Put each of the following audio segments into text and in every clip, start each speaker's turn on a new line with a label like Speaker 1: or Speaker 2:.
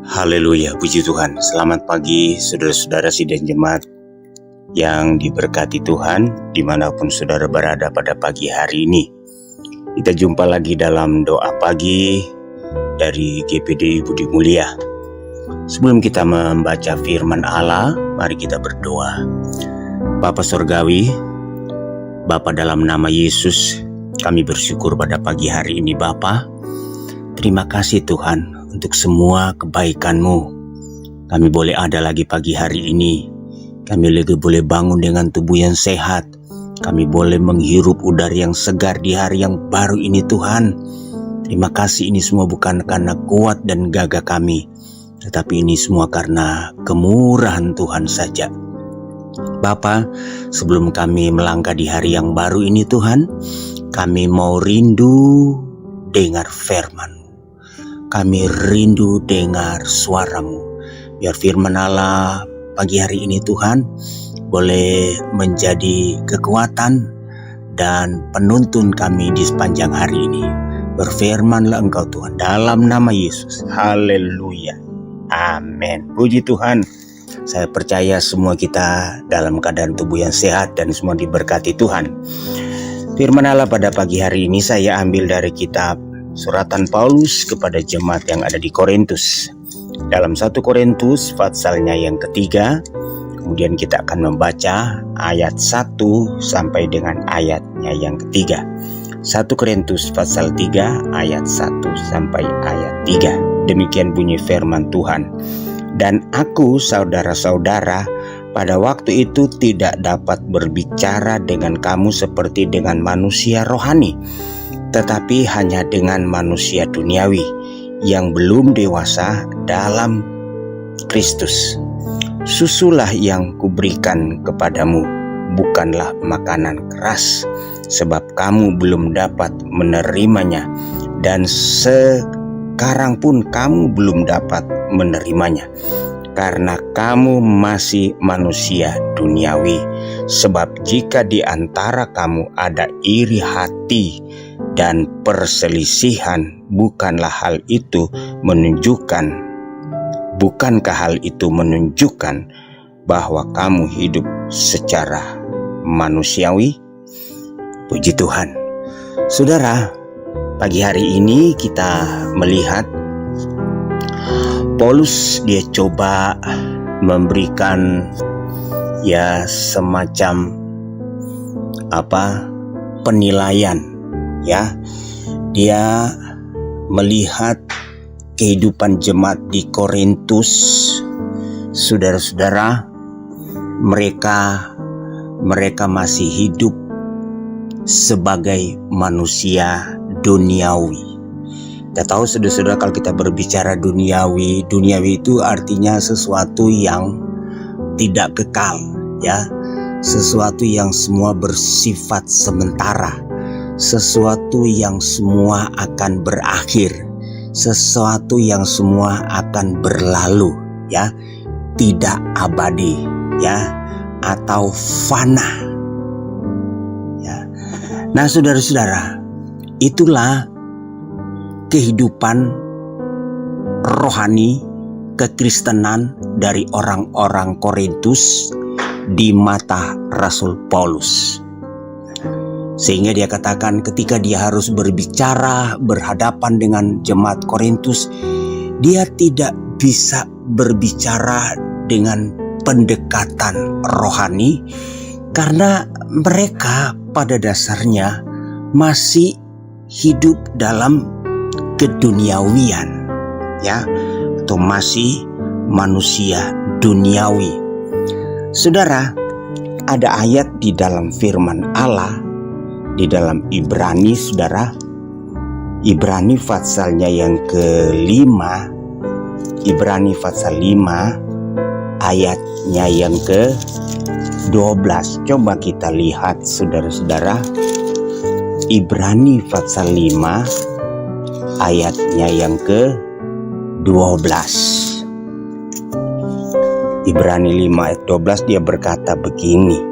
Speaker 1: Haleluya, puji Tuhan. Selamat pagi saudara-saudara sidang jemaat yang diberkati Tuhan dimanapun saudara berada pada pagi hari ini. Kita jumpa lagi dalam doa pagi dari GPD Budi Mulia. Sebelum kita membaca firman Allah, mari kita berdoa. Bapa Surgawi, Bapa dalam nama Yesus, kami bersyukur pada pagi hari ini Bapa. Terima kasih Tuhan untuk semua kebaikan-Mu. Kami boleh ada lagi pagi hari ini. Kami lagi boleh bangun dengan tubuh yang sehat. Kami boleh menghirup udara yang segar di hari yang baru ini Tuhan. Terima kasih, ini semua bukan karena kuat dan gagah kami, tetapi ini semua karena kemurahan Tuhan saja. Bapa, sebelum kami melangkah di hari yang baru ini Tuhan, kami mau rindu dengar firman. Kami rindu dengar suara-Mu. Biar firman Allah pagi hari ini Tuhan boleh menjadi kekuatan dan penuntun kami di sepanjang hari ini. Berfirmanlah Engkau Tuhan dalam nama Yesus. Haleluya. Amin. Puji Tuhan. Saya percaya semua kita dalam keadaan tubuh yang sehat dan semua diberkati Tuhan. Firman Allah pada pagi hari ini saya ambil dari kitab Suratan Paulus kepada jemaat yang ada di Korintus. Dalam 1 Korintus pasalnya yang ketiga, kemudian kita akan membaca ayat 1 sampai dengan ayatnya yang ketiga. 1 Korintus pasal 3 ayat 1 sampai ayat 3. Demikian bunyi firman Tuhan. Dan aku saudara-saudara pada waktu itu tidak dapat berbicara dengan kamu seperti dengan manusia rohani, tetapi hanya dengan manusia duniawi yang belum dewasa dalam Kristus. Susulah yang kuberikan kepadamu, bukanlah makanan keras, sebab kamu belum dapat menerimanya, dan sekarang pun kamu belum dapat menerimanya, karena kamu masih manusia duniawi. Sebab jika di antara kamu ada iri hati dan perselisihan, bukankah hal itu menunjukkan bahwa kamu hidup secara manusiawi? Puji Tuhan. Saudara, pagi hari ini kita melihat Paulus dia coba memberikan semacam penilaian. Dia melihat kehidupan jemaat di Korintus. Saudara-saudara, mereka masih hidup sebagai manusia duniawi. Kita tahu saudara-saudara, kalau kita berbicara duniawi itu artinya sesuatu yang tidak kekal, sesuatu yang semua bersifat sementara, sesuatu yang semua akan berakhir, sesuatu yang semua akan berlalu, tidak abadi, atau fana. Nah, saudara-saudara, itulah kehidupan rohani kekristenan dari orang-orang Korintus di mata Rasul Paulus. Sehingga dia katakan ketika dia harus berbicara berhadapan dengan jemaat Korintus, dia tidak bisa berbicara dengan pendekatan rohani karena mereka pada dasarnya masih hidup dalam keduniawian, atau masih manusia duniawi. Saudara, ada ayat di dalam firman Allah di dalam Ibrani, saudara. Ibrani pasalnya yang ke-5, Ibrani pasal 5 ayatnya yang ke-12. Coba kita lihat saudara-saudara, Ibrani pasal 5 ayatnya yang ke-12. Ibrani 5 ayat 12 dia berkata begini.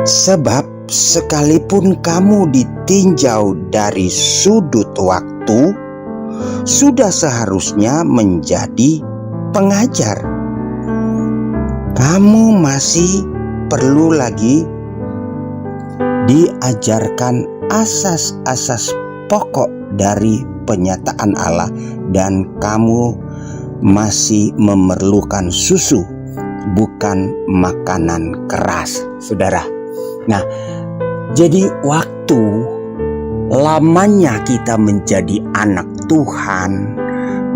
Speaker 1: Sebab sekalipun kamu ditinjau dari sudut waktu, sudah seharusnya menjadi pengajar. Kamu masih perlu lagi diajarkan asas-asas pokok dari penyataan Allah, dan kamu masih memerlukan susu, bukan makanan keras, saudara. Nah, jadi waktu lamanya kita menjadi anak Tuhan,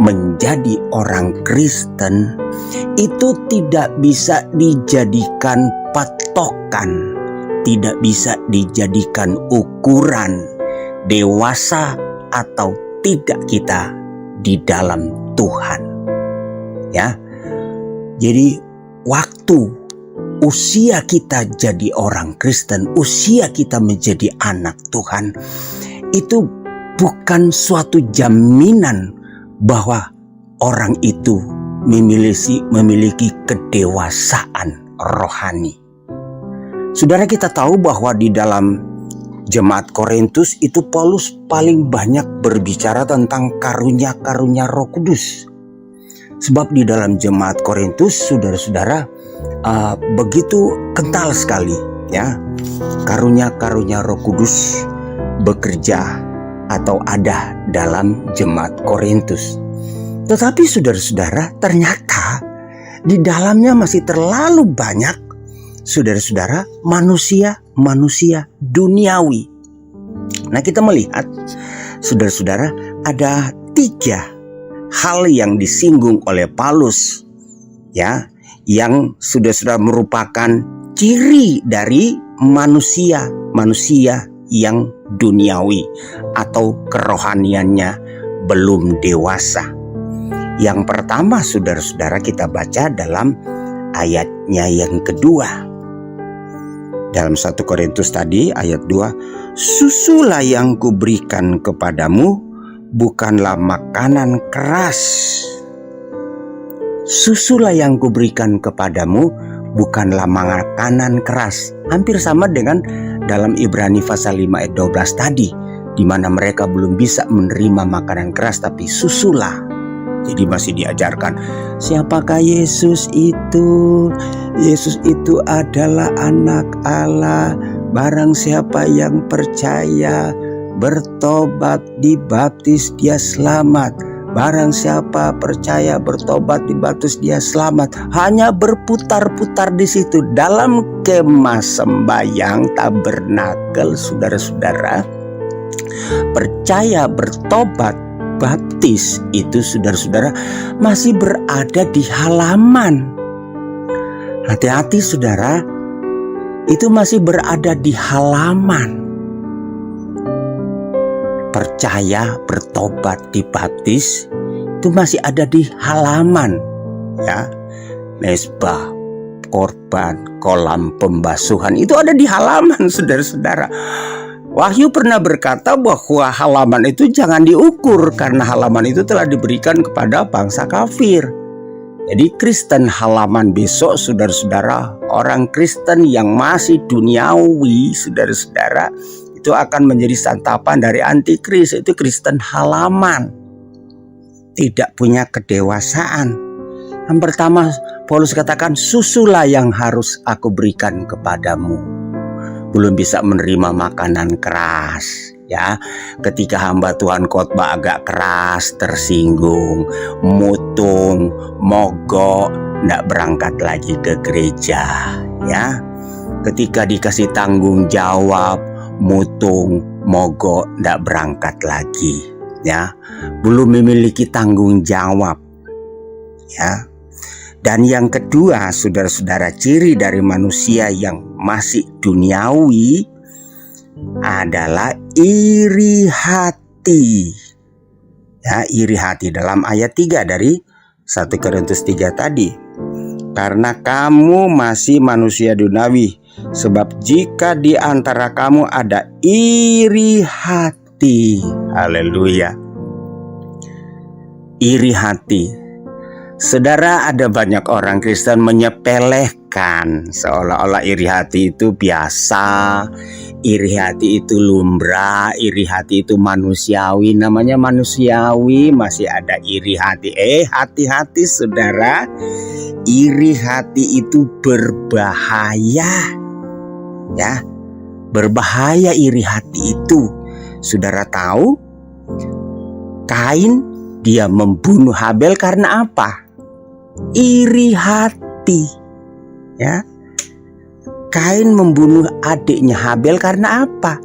Speaker 1: menjadi orang Kristen, itu tidak bisa dijadikan patokan, tidak bisa dijadikan ukuran dewasa atau tidak kita di dalam Tuhan. Ya. Jadi waktu usia kita jadi orang Kristen, usia kita menjadi anak Tuhan, itu bukan suatu jaminan bahwa orang itu memiliki kedewasaan rohani. Saudara, kita tahu bahwa di dalam jemaat Korintus itu Paulus paling banyak berbicara tentang karunia-karunia Roh Kudus. Sebab di dalam jemaat Korintus, saudara-saudara, begitu kental sekali ya karunia-karunia Roh Kudus bekerja atau ada dalam jemaat Korintus. Tetapi saudara-saudara, ternyata di dalamnya masih terlalu banyak, saudara-saudara, manusia duniawi. Nah, kita melihat, saudara-saudara, ada 3 hal yang disinggung oleh Paulus, ya, yang sudah merupakan ciri dari manusia yang duniawi atau kerohaniannya belum dewasa. Yang pertama, saudara-saudara, kita baca dalam ayatnya yang kedua. Dalam 1 Korintus tadi ayat 2, susulah yang kuberikan kepadamu bukanlah makanan keras. Susulah yang kuberikan kepadamu bukanlah makanan keras. Hampir sama dengan dalam Ibrani pasal 5 ayat 12 tadi, di mana mereka belum bisa menerima makanan keras, tapi susulah. Jadi masih diajarkan, siapakah Yesus itu? Yesus itu adalah anak Allah. Barang siapa yang percaya, bertobat, dibaptis, dia selamat. Barang siapa percaya, bertobat, dibaptis, dia selamat. Hanya berputar-putar di situ dalam kemah sembayang tabernakel, saudara-saudara. Percaya, bertobat, baptis itu, saudara-saudara, masih berada di halaman. Hati-hati, saudara, itu masih berada di halaman. Percaya, bertobat, dibaptis itu masih ada di halaman, ya. Mezbah, korban, kolam pembasuhan itu ada di halaman, saudara-saudara. Wahyu pernah berkata bahwa halaman itu jangan diukur karena halaman itu telah diberikan kepada bangsa kafir. Jadi Kristen halaman besok, saudara-saudara, orang Kristen yang masih duniawi, saudara-saudara, itu akan menjadi santapan dari antikris. Itu Kristen halaman, tidak punya kedewasaan. Yang pertama, Paulus katakan, susulah yang harus aku berikan kepadamu. Belum bisa menerima makanan keras, ya. Ketika hamba Tuhan khotbah agak keras, tersinggung, mutung, mogok, tidak berangkat lagi ke gereja, ya. Ketika dikasih tanggung jawab, mutung, mogok, tidak berangkat lagi, ya. Belum memiliki tanggung jawab, ya. Dan yang kedua, saudara-saudara, ciri dari manusia yang masih duniawi adalah iri hati. Ya, iri hati dalam ayat 3 dari 1 Korintus 3 tadi. Karena kamu masih manusia duniawi, sebab jika di antara kamu ada iri hati, haleluya, iri hati, Saudara, ada banyak orang Kristen menyepelekan seolah-olah iri hati itu biasa, iri hati itu lumrah, iri hati itu manusiawi. Namanya manusiawi, masih ada iri hati. Hati-hati saudara, iri hati itu berbahaya. Ya, berbahaya iri hati itu. Saudara tahu, Kain dia membunuh Habel karena apa? Iri hati. Ya, Kain membunuh adiknya Habel karena apa?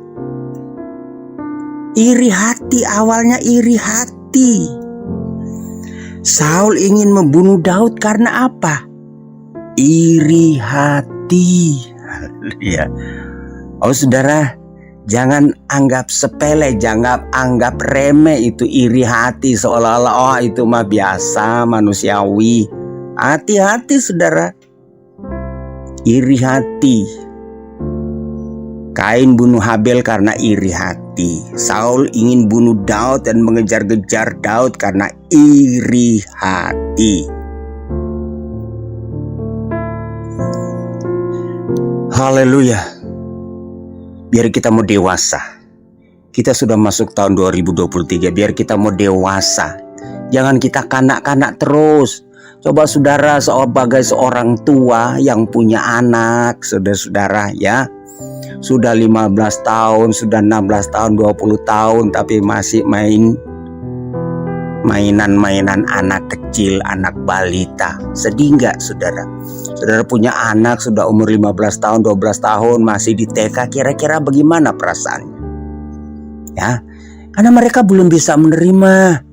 Speaker 1: Iri hati, awalnya iri hati. Saul ingin membunuh Daud karena apa? Iri hati. Ya. Oh saudara, jangan anggap sepele, jangan anggap remeh itu iri hati seolah-olah itu mah biasa, manusiawi. Hati-hati saudara, iri hati. Kain bunuh Habel karena iri hati. Saul ingin bunuh Daud dan mengejar-gejar Daud karena iri hati. Haleluya. Biar kita mau dewasa. Kita sudah masuk tahun 2023, biar kita mau dewasa. Jangan kita kanak-kanak terus. Coba saudara sebagai seorang tua yang punya anak, saudara-saudara ya. Sudah 15 tahun, sudah 16 tahun, 20 tahun tapi masih mainan-mainan anak kecil, anak balita. Sedih nggak saudara? Saudara punya anak sudah umur 15 tahun, 12 tahun masih di TK, kira-kira bagaimana perasaannya? Ya, karena mereka belum bisa menerima.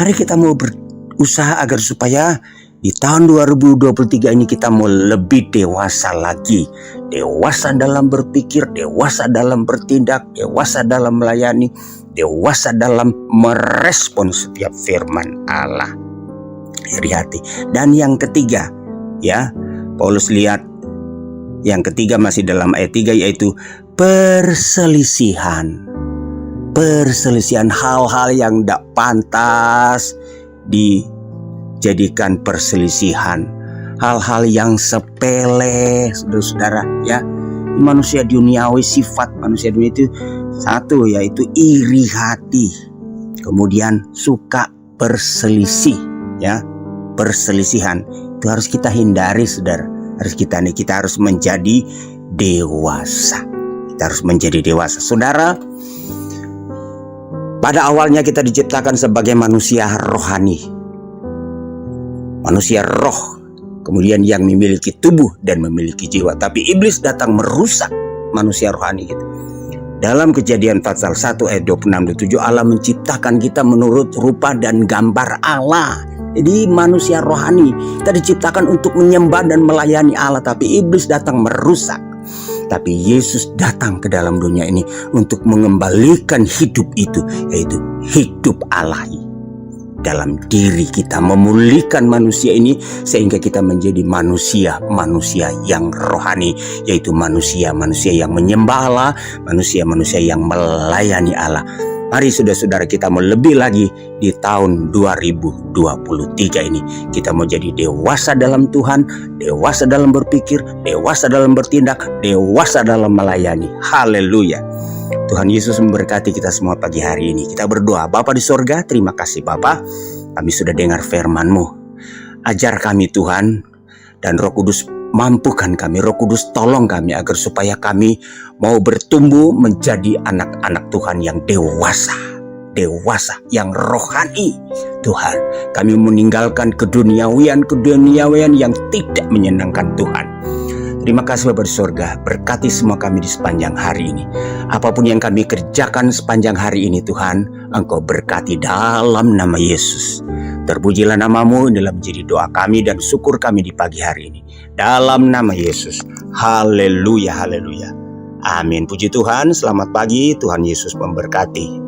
Speaker 1: Mari kita mau berusaha agar supaya di tahun 2023 ini kita mau lebih dewasa lagi. Dewasa dalam berpikir, dewasa dalam bertindak, dewasa dalam melayani, dewasa dalam merespon setiap firman Allah. Iri hati. Dan yang ketiga, ya, Paulus lihat yang ketiga masih dalam ayat 3, yaitu perselisihan. Perselisihan, hal-hal yang tidak pantas dijadikan perselisihan, hal-hal yang sepele, saudara-saudara ya. Manusia duniawi, sifat manusia dunia itu satu, yaitu iri hati. Kemudian suka berselisih, ya, perselisihan itu harus kita hindari, saudara. Kita harus menjadi dewasa. Kita harus menjadi dewasa, saudara. Pada awalnya kita diciptakan sebagai manusia rohani, manusia roh, kemudian yang memiliki tubuh dan memiliki jiwa. Tapi iblis datang merusak manusia rohani kita. Dalam Kejadian pasal 1 ayat 26-27, Allah menciptakan kita menurut rupa dan gambar Allah. Jadi manusia rohani kita diciptakan untuk menyembah dan melayani Allah, tapi iblis datang merusak. Tapi Yesus datang ke dalam dunia ini untuk mengembalikan hidup itu, yaitu hidup Allahi dalam diri kita, memulihkan manusia ini sehingga kita menjadi manusia yang rohani, yaitu manusia yang menyembah Allah, manusia yang melayani Allah. Mari saudara-saudara, kita mau lebih lagi di tahun 2023 ini. Kita mau jadi dewasa dalam Tuhan, dewasa dalam berpikir, dewasa dalam bertindak, dewasa dalam melayani. Haleluya. Tuhan Yesus memberkati kita semua pagi hari ini. Kita berdoa. Bapa di sorga, terima kasih Bapa. Kami sudah dengar firman-Mu. Ajar kami Tuhan, dan Roh Kudus mampukan kami. Roh Kudus tolong kami agar supaya kami mau bertumbuh menjadi anak-anak Tuhan yang dewasa, yang rohani. Tuhan, kami meninggalkan keduniawian yang tidak menyenangkan Tuhan. Terima kasih Bapa di sorga, berkati semua kami di sepanjang hari ini. Apapun yang kami kerjakan sepanjang hari ini Tuhan, Engkau berkati dalam nama Yesus. Terpujilah nama-Mu, inilah menjadi doa kami dan syukur kami di pagi hari ini. Dalam nama Yesus. Haleluya, haleluya. Amin. Puji Tuhan, selamat pagi, Tuhan Yesus memberkati.